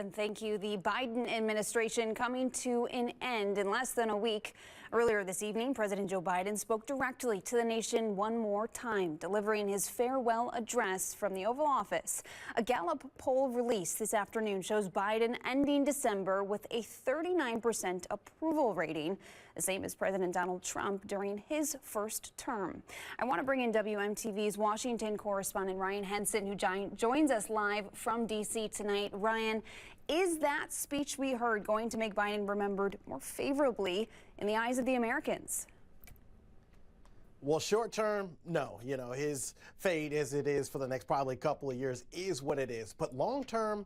And thank you. The Biden administration coming to an end in less than a week. Earlier this evening, President Joe Biden spoke directly to the nation one more time, delivering his farewell address from the Oval Office. A Gallup poll released this afternoon shows Biden ending December with a 39% approval rating, the same as President Donald Trump during his first term. I want to bring in WMTV's Washington correspondent Rhyan Henson, who joins us live from D.C. tonight. Ryan, is that speech we heard going to make Biden remembered more favorably in the eyes of the Americans? Well, short term, no. His fate as it is for the next probably couple of years is what it is. But long term,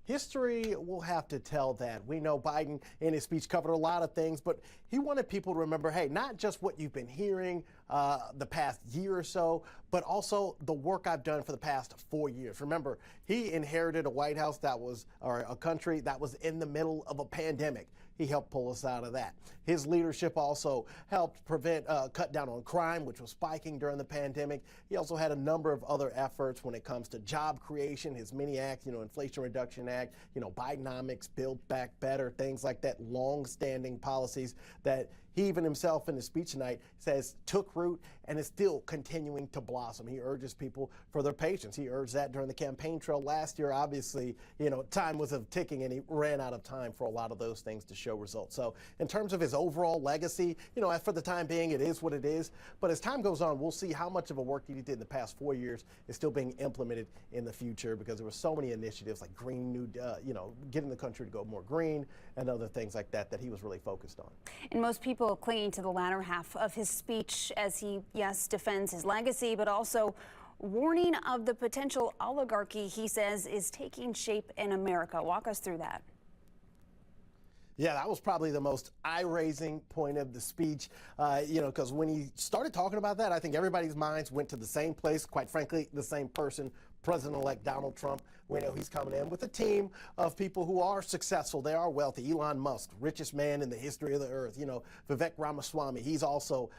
history will have to tell that. We know Biden in his speech covered a lot of things, but he wanted people to remember, hey, not just what you've been hearing the past year or so, but also the work I've done for the past 4 years. Remember, he inherited a White House or a country that was in the middle of a pandemic. He helped pull us out of that. His leadership also helped cut down on crime, which was spiking during the pandemic. He also had a number of other efforts when it comes to job creation, his many acts, Inflation Reduction Act, Bidenomics, Build Back Better, things like that, long-standing policies that he even himself in his speech tonight says took root and is still continuing to blossom. He urges people for their patience. He urged that during the campaign trail last year. Obviously, time was ticking and he ran out of time for a lot of those things to show results. So in terms of his overall legacy, for the time being, it is what it is. But as time goes on, we'll see how much of a work that he did in the past 4 years is still being implemented in the future, because there were so many initiatives like Green New, getting the country to go more green and other things like that he was really focused on. And most people clinging to the latter half of his speech as he, yes, defends his legacy, but also warning of the potential oligarchy he says is taking shape in America. Walk us through that. Yeah, that was probably the most eye-raising point of the speech, because when he started talking about that, I think everybody's minds went to the same place, quite frankly, the same person, President-elect Donald Trump. We know he's coming in with a team of people who are successful. They are wealthy. Elon Musk, richest man in the history of the earth. Vivek Ramaswamy, he's also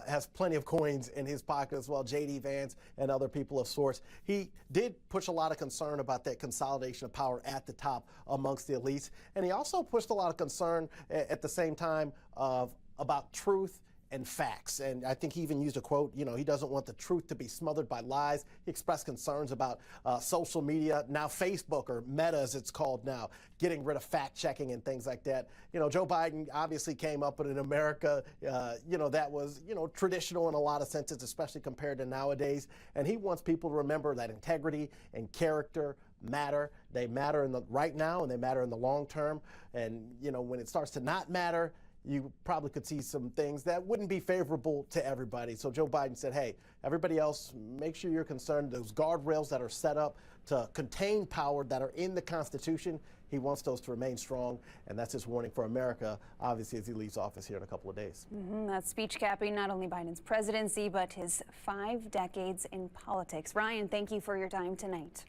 has plenty of coins in his pocket as well. J.D. Vance and other people of sorts. He did push a lot of concern about that consolidation of power at the top amongst the elites. And he also pushed a lot of concern at the same time about truth and facts. And I think he even used a quote, he doesn't want the truth to be smothered by lies. He expressed concerns about social media, now Facebook, or Meta as it's called now, getting rid of fact checking and things like that. Joe Biden obviously came up with an America, that was, traditional in a lot of senses, especially compared to nowadays. And he wants people to remember that integrity and character matter. They matter right now, and they matter in the long term. And, when it starts to not matter, you probably could see some things that wouldn't be favorable to everybody. So Joe Biden said, hey, everybody else, make sure you're concerned. Those guardrails that are set up to contain power that are in the Constitution, he wants those to remain strong. And that's his warning for America, obviously, as he leaves office here in a couple of days. That speech capping not only Biden's presidency, but his 5 decades in politics. Ryan, thank you for your time tonight.